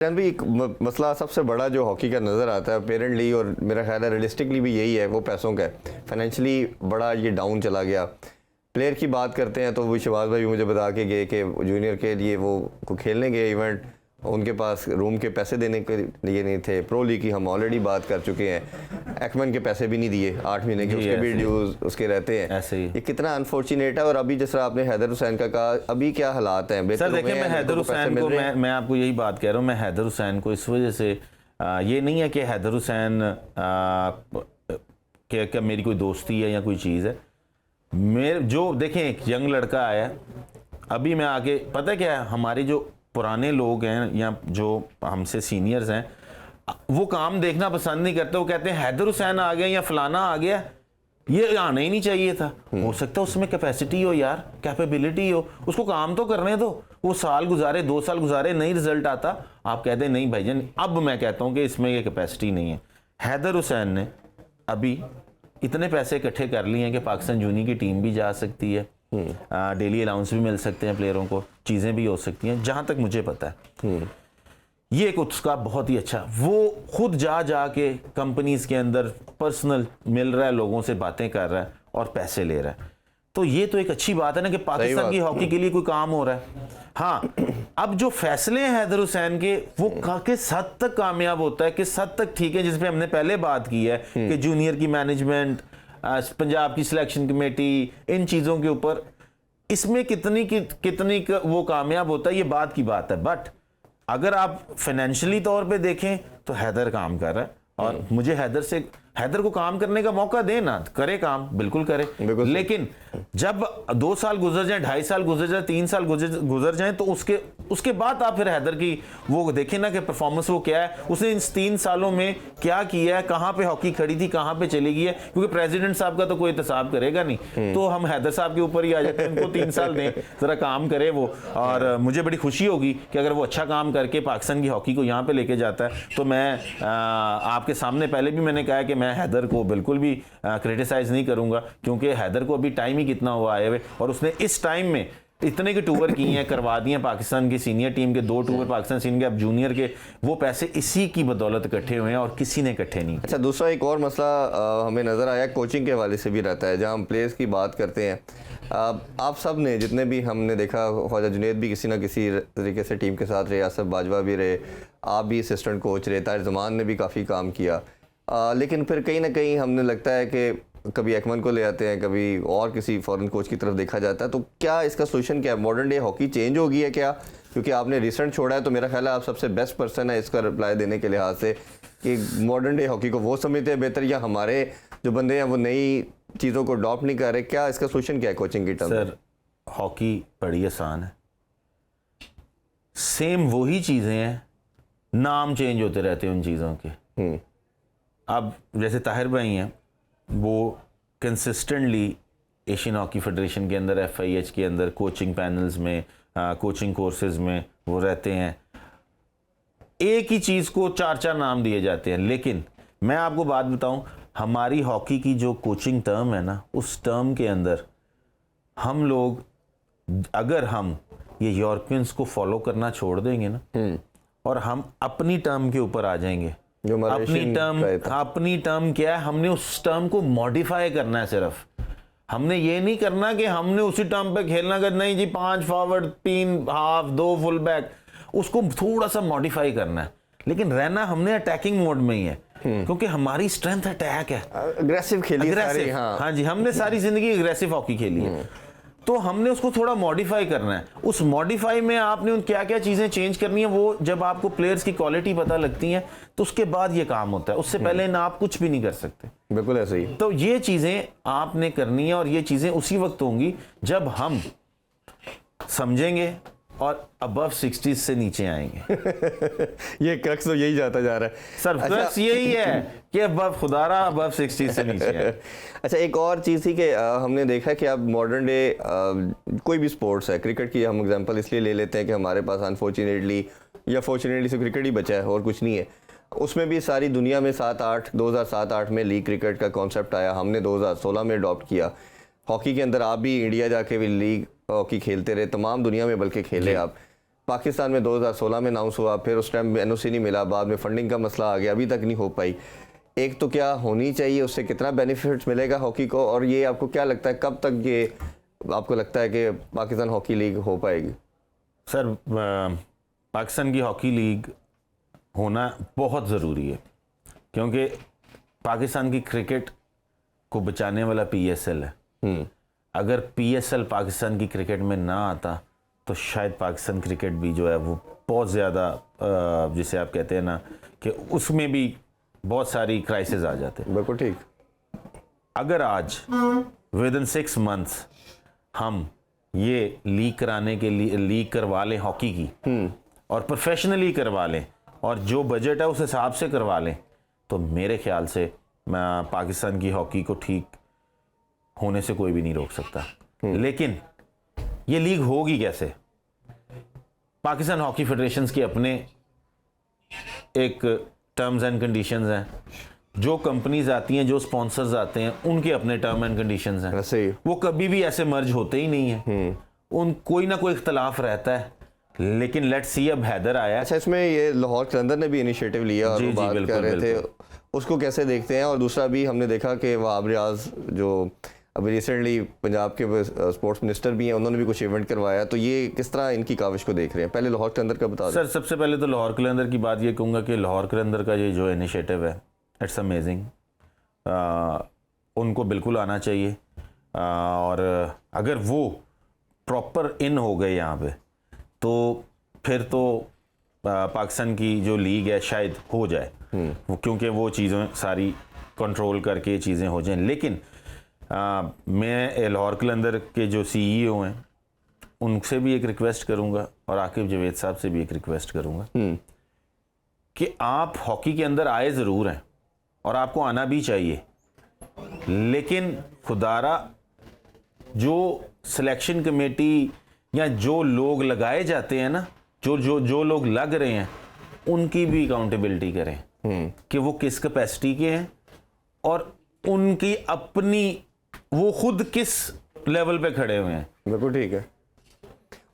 भी एक मसला सबसे बड़ा जो हॉकी का नज़र आता है पेरेंटली और मेरा ख्याल है रियलिस्टिकली भी यही है, वो पैसों का है। फाइनेंशियली बड़ा ये डाउन चला गया। प्लेयर की बात करते हैं तो वो शहबाज भाई मुझे बता के गए कि जूनियर के लिए वो खेलने गए इवेंट, उनके पास रूम के पैसे देने के लिए नहीं थे। प्रो लीग की हम ऑलरेडी बात कर चुके हैं, एक्मन के पैसे भी नहीं दिए 8 महीने के, उसके भी ड्यूज उसके रहते हैं। ऐसे ही ये कितना अनफॉर्चुनेट है। और अभी जिस तरह आपने हैदर हुसैन का कहा, अभी क्या हालात हैं? सर देखिए, मैं हैदर हुसैन को मैं आपको यही बात कह रहा हूँ, मैं हैदर हुसैन को इस वजह से ये नहीं है कि हैदर हुसैन क्या मेरी कोई दोस्ती है या कोई चीज़ है। मेरे जो देखें एक यंग लड़का आया, अभी मैं आगे पता क्या है, हमारे जो पुराने लोग हैं या जो हमसे सीनियर्स हैं वो काम देखना पसंद नहीं करते। वो कहते हैं हैदर हुसैन आ गया या फलाना आ गया, ये आना ही नहीं चाहिए था। हो सकता है उसमें कैपेसिटी हो यार, कैपेबिलिटी हो, उसको काम तो करने दो। वो साल गुजारे 2 साल गुजारे, नहीं रिजल्ट आता, आप कहते हैं नहीं भाईजान अब मैं कहता हूं कि इसमें ये कैपेसिटी नहीं है। हैदर हुसैन ने अभी इतने पैसे इकट्ठे कर लिए हैं कि पाकिस्तान जूनियर की टीम भी जा सकती है, डेली अलाउंस भी मिल सकते हैं प्लेयरों को, चीज़ें भी हो सकती हैं जहां तक मुझे पता है। ये एक उसका बहुत ही अच्छा, वो खुद जा के कंपनीज के अंदर पर्सनल मिल रहा है, लोगों से बातें कर रहा है और पैसे ले रहा है। तो ये तो एक अच्छी बात है ना कि पाकिस्तान की हॉकी के लिए कोई काम हो रहा है। हाँ, अब जो फैसले हैं हैदर हुसैन के, वो किस हद तक कामयाब होता है, किस हद तक ठीक है, जिसपे हमने पहले बात की है कि जूनियर की मैनेजमेंट, पंजाब की सिलेक्शन कमेटी, इन चीज़ों के ऊपर इसमें कितनी वो कामयाब होता है, ये बात की बात है। बट अगर आप फाइनेंशियली तौर पे देखें तो हैदर काम कर रहा है और मुझे हैदर को काम करने का मौका देना, करे काम, बिल्कुल करे। लेकिन जब 2 साल गुजर जाए, 2.5 साल गुजर जाए, 3 साल गुजर जाए, तो उसके बाद आप फिर हैदर की वो देखें ना कि परफॉर्मेंस वो क्या है, उसने इन 3 सालों में क्या किया है, कहां पे हॉकी खड़ी थी, कहां पे चली गई है। क्योंकि प्रेसिडेंट साहब का तो कोई एहतसाब करेगा नहीं, तो हम हैदर साहब के ऊपर ही आ जाते हैं, उनको 3 साल दें, जरा काम करे वो। और मुझे बड़ी खुशी होगी कि अगर वो अच्छा काम करके पाकिस्तान की हॉकी को यहाँ पे लेके जाता है, तो मैं आपके सामने पहले भी मैंने कहा कि मैं हैदर को बिल्कुल भी क्रिटिसाइज नहीं करूंगा, क्योंकि हैदर को अभी टाइम ही कितना हुआ आए हुए, और उसने इस टाइम में इतने के टूर किए हैं, करवा दिए पाकिस्तान की सीनियर टीम के 2 टूर, पाकिस्तान सीनियर के, अब जूनियर के, वो पैसे इसी की बदौलत इकट्ठे हुए हैं और किसी ने इकट्ठे नहीं। अच्छा, दूसरा एक और मसला हमें नज़र आया कोचिंग के हवाले से भी रहता है, जहाँ हम प्लेयर्स की बात करते हैं। आप सब ने जितने भी हमने देखा, ख्वाजा जुनैद भी किसी ना किसी तरीके से टीम के साथ रहे, आसफ बाजवा भी रहे, आप भी असिस्टेंट कोच रहे, ताहिर ज़मान ने भी काफ़ी काम किया। लेकिन फिर कहीं ना कहीं हमने लगता है कि कभी एक्मन को ले आते हैं, कभी और किसी फॉरेन कोच की तरफ देखा जाता है। तो क्या इसका सोल्यूशन क्या है? मॉडर्न डे हॉकी चेंज हो गई है क्या? क्योंकि आपने रिसेंट छोड़ा है, तो मेरा ख्याल है आप सबसे बेस्ट पर्सन है इसका रिप्लाई देने के लिहाज से, कि मॉडर्न डे हॉकी को वो समझते हैं बेहतर, या हमारे जो बंदे हैं वो नई चीज़ों को अडॉप्ट नहीं कर रहे? क्या इसका सोल्यूशन क्या है कोचिंग की टर्म? सर, हॉकी बड़ी आसान है, सेम वही चीज़ें हैं, नाम चेंज होते रहते हैं उन चीज़ों के। अब जैसे ताहिर भाई हैं, वो कंसिस्टेंटली एशियन हॉकी फेडरेशन के अंदर, FIH के अंदर कोचिंग पैनल्स में, कोचिंग कोर्सेज में वो रहते हैं। एक ही चीज़ को 4 नाम दिए जाते हैं। लेकिन मैं आपको बात बताऊं, हमारी हॉकी की जो कोचिंग टर्म है ना, उस टर्म के अंदर हम लोग, अगर हम ये यूरोपियंस को फॉलो करना छोड़ देंगे ना और हम अपनी टर्म के ऊपर आ जाएंगे, अपनी टर्म क्या है, हमने उस टर्म को मॉडिफाई करना है। सिर्फ हमने ये नहीं करना कि हमने उसी टर्म पे खेलना, कर नहीं जी 5 फॉरवर्ड, 3 हाफ, 2 फुल बैक, उसको थोड़ा सा मॉडिफाई करना है। लेकिन रहना हमने अटैकिंग मोड में ही है, क्योंकि हमारी स्ट्रेंथ अटैक है, अग्रेसिव खेली सारी। हाँ जी, हमने सारी जिंदगी अग्रेसिव हॉकी खेली है, तो हमने उसको थोड़ा मॉडिफाई करना है। उस मॉडिफाई में आपने उन क्या क्या चीज़ें चेंज करनी है, वो जब आपको प्लेयर्स की क्वालिटी पता लगती है तो उसके बाद ये काम होता है, उससे पहले ना आप कुछ भी नहीं कर सकते। बिल्कुल ऐसे ही। तो ये चीज़ें आपने करनी है, और ये चीज़ें उसी वक्त होंगी जब हम समझेंगे और अबव 60 से नीचे आएंगे। ये क्रक्स तो यही जाता जा रहा है सर। क्रक्स यही है कि खुदारा अबव 60 से नीचे है। अच्छा, एक और चीज़ थी कि हमने देखा कि अब मॉडर्न डे कोई भी स्पोर्ट्स है, क्रिकेट की हम एग्जांपल इसलिए ले लेते हैं कि हमारे पास अनफॉर्चुनेटली या फॉर्चुनेटली से क्रिकेट ही बचा है और कुछ नहीं है। उसमें भी सारी दुनिया में 2007-8 में लीग क्रिकेट का कॉन्सेप्ट आया, हमने 2016 में अडॉप्ट किया। हॉकी के अंदर आप भी इंडिया जाके भी लीग हॉकी खेलते रहे, तमाम दुनिया में बल्कि खेले आप। पाकिस्तान में 2016 में अनाउंस हुआ, फिर उस टाइम एनओसी नहीं मिला, बाद में फंडिंग का मसला आ गया, अभी तक नहीं हो पाई। एक तो क्या होनी चाहिए, उससे कितना बेनिफिट मिलेगा हॉकी को, और ये आपको क्या लगता है कब तक ये आपको लगता है कि पाकिस्तान हॉकी लीग हो पाएगी? सर पाकिस्तान की हॉकी लीग होना बहुत ज़रूरी है, क्योंकि पाकिस्तान की क्रिकेट को बचाने वाला पीएसएल है। अगर पीएसएल पाकिस्तान की क्रिकेट में ना आता तो शायद पाकिस्तान क्रिकेट भी जो है वो बहुत ज़्यादा जिसे आप कहते हैं ना कि उसमें भी बहुत सारी क्राइसिस आ जाते। बिल्कुल ठीक। अगर आज विद इन 6 मंथ्स हम ये लीग कराने के लिए लीग करवा लें हॉकी की और प्रोफेशनली करवा लें और जो बजट है उस हिसाब से करवा लें, तो मेरे ख्याल से पाकिस्तान की हॉकी को ठीक होने से कोई भी नहीं रोक सकता। लेकिन ये लीग होगी कैसे? पाकिस्तान हॉकी फेडरेशंस के अपने एक टर्म्स एंड कंडीशंस हैं, जो कंपनीज आती हैं, जो स्पॉन्सर्स आते हैं, उनके अपने टर्म एंड कंडीशंस हैं। वैसे ही वो कभी भी ऐसे मर्ज होते ही नहीं है, उन कोई ना कोई इख्तलाफ रहता है। लेकिन लेट्स सी, अब हैदर आया। अच्छा, इसमें ये लाहौर कलंदर ने भी इनिशिएटिव लिया और वो बात कर रहे थे, उसको कैसे देखते हैं? और दूसरा भी हमने देखा कि वहाब रियाज जो अभी रिसेंटली पंजाब के स्पोर्ट्स मिनिस्टर भी हैं, उन्होंने भी कुछ इवेंट करवाया, तो ये किस तरह इनकी काविश को देख रहे हैं? पहले लाहौर कलंदर का बता दें। सर सबसे पहले तो लाहौर कलंदर की बात ये कहूँगा कि लाहौर कलंदर का ये जो इनिशिएटिव है इट्स अमेजिंग, उनको बिल्कुल आना चाहिए। और अगर वो प्रॉपर इन हो गए यहाँ पे तो फिर तो पाकिस्तान की जो लीग है शायद हो जाए, क्योंकि वो चीज़ें सारी कंट्रोल करके चीज़ें हो जाएं। लेकिन मैं लाहौर कलंदर के जो सीईओ हैं उनसे भी एक रिक्वेस्ट करूंगा और आकिब जावेद साहब से भी एक रिक्वेस्ट करूंगा कि आप हॉकी के अंदर आए ज़रूर हैं और आपको आना भी चाहिए, लेकिन खुदारा जो सिलेक्शन कमेटी या जो लोग लगाए जाते हैं ना, जो लोग लग रहे हैं, उनकी भी अकाउंटेबिलिटी करें कि वो किस कैपेसिटी के हैं और उनकी अपनी वो खुद किस लेवल पे खड़े हुए हैं। बिल्कुल ठीक है।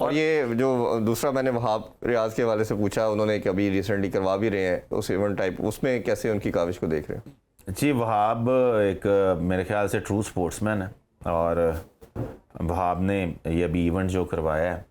और ये जो दूसरा मैंने वहाब रियाज के वाले से पूछा, उन्होंने कभी रिसेंटली करवा भी रहे हैं उस इवेंट टाइप, उसमें कैसे उनकी काविश को देख रहे हैं? जी, वहाब एक मेरे ख्याल से ट्रू स्पोर्ट्समैन है और वहाब ने ये अभी इवेंट जो करवाया है,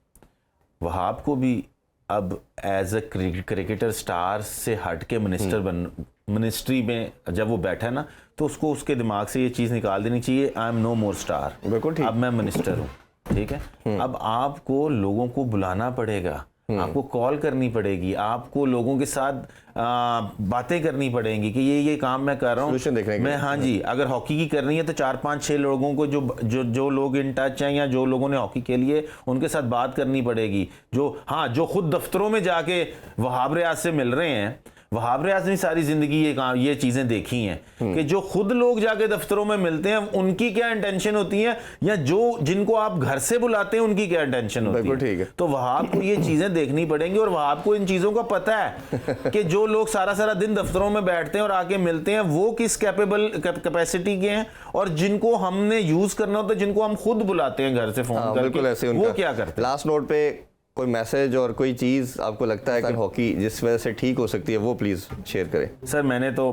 वहाब को भी अब एज अ क्रिकेटर स्टार से हट के मिनिस्ट्री में जब वो बैठा है ना, तो उसको उसके दिमाग से ये चीज़ निकाल देनी चाहिए, I am no more star, बिल्कुल ठीक। अब मैं मिनिस्टर हूँ, ठीक है। अब आपको लोगों को बुलाना पड़ेगा, आपको कॉल करनी पड़ेगी, आपको लोगों के साथ बातें करनी पड़ेंगी कि ये काम मैं कर रहा हूँ मैं। हाँ जी, अगर हॉकी की करनी है तो 4-5-6 लोगों को जो लोग इन टच हैं या जो लोगों ने हॉकी के लिए, उनके साथ बात करनी पड़ेगी। जो खुद दफ्तरों में जाके वहाब रियाज से मिल रहे हैं, वहाब रियाज ने सारी जिंदगी ये चीजें देखी हैं कि जो खुद लोग जाके दफ्तरों में मिलते हैं उनकी क्या इंटेंशन होती है, या जिनको आप घर से बुलाते हैं उनकी क्या इंटेंशन होती है। ठीक है। तो वहाब को ये चीजें देखनी पड़ेंगी और वहाब को इन चीजों का पता है कि जो लोग सारा दिन दफ्तरों में बैठते हैं और आके मिलते हैं वो किस कैपेसिटी के हैं, और जिनको हमने यूज करना होता है, जिनको हम खुद बुलाते हैं घर से फोन करके, वो क्या करते हैं। लास्ट नोट पे कोई मैसेज और कोई चीज़ आपको लगता है कि हॉकी जिस वजह से ठीक हो सकती है, वो प्लीज़ शेयर करें। सर मैंने तो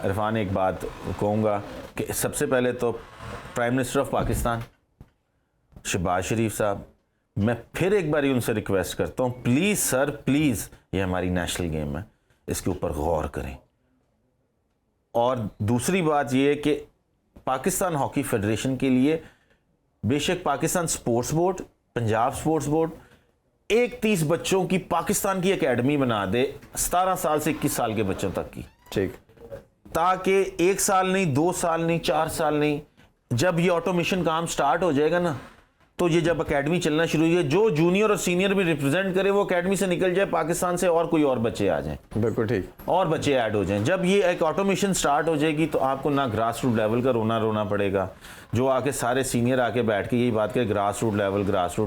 इरफान एक बात कहूँगा कि सबसे पहले तो prime minister of Pakistan Shehbaz Sharif साहब, मैं फिर एक बार उनसे रिक्वेस्ट करता हूँ, प्लीज़ सर प्लीज़, ये हमारी नेशनल गेम है, इसके ऊपर गौर करें। और दूसरी बात ये है कि पाकिस्तान हॉकी फेडरेशन के लिए बेशक Pakistan sports board, Punjab sports board 30 बच्चों की पाकिस्तान की एकेडमी बना दे, 17 साल से 21 साल के बच्चों तक की, ठीक, ताकि 1 साल नहीं, 2 साल नहीं, 4 साल नहीं, जब ये ऑटोमेशन काम स्टार्ट हो जाएगा ना, तो ये जब एकेडमी चलना शुरू हुई है, जो जूनियर और सीनियर भी रिप्रेजेंट करे वो एकेडमी से निकल जाए पाकिस्तान से, और कोई और बच्चे आ जाएं। बिल्कुल ठीक। और बच्चे ऐड हो जाएं। जब ये एक ऑटोमेशन स्टार्ट हो जाएगी तो आपको ना ग्रास रूट लेवल का रोना पड़ेगा, जो आके सारे सीनियर आके बैठ के यही बात करे ग्रास रूट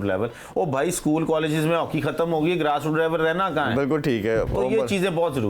लेवल। ओ भाई, स्कूल कॉलेजेस में हॉकी खत्म होगी, ग्रास रूट लेवल रहना कहाँ है? बिल्कुल ठीक है। तो ये चीज़ें बहुत जरूरी।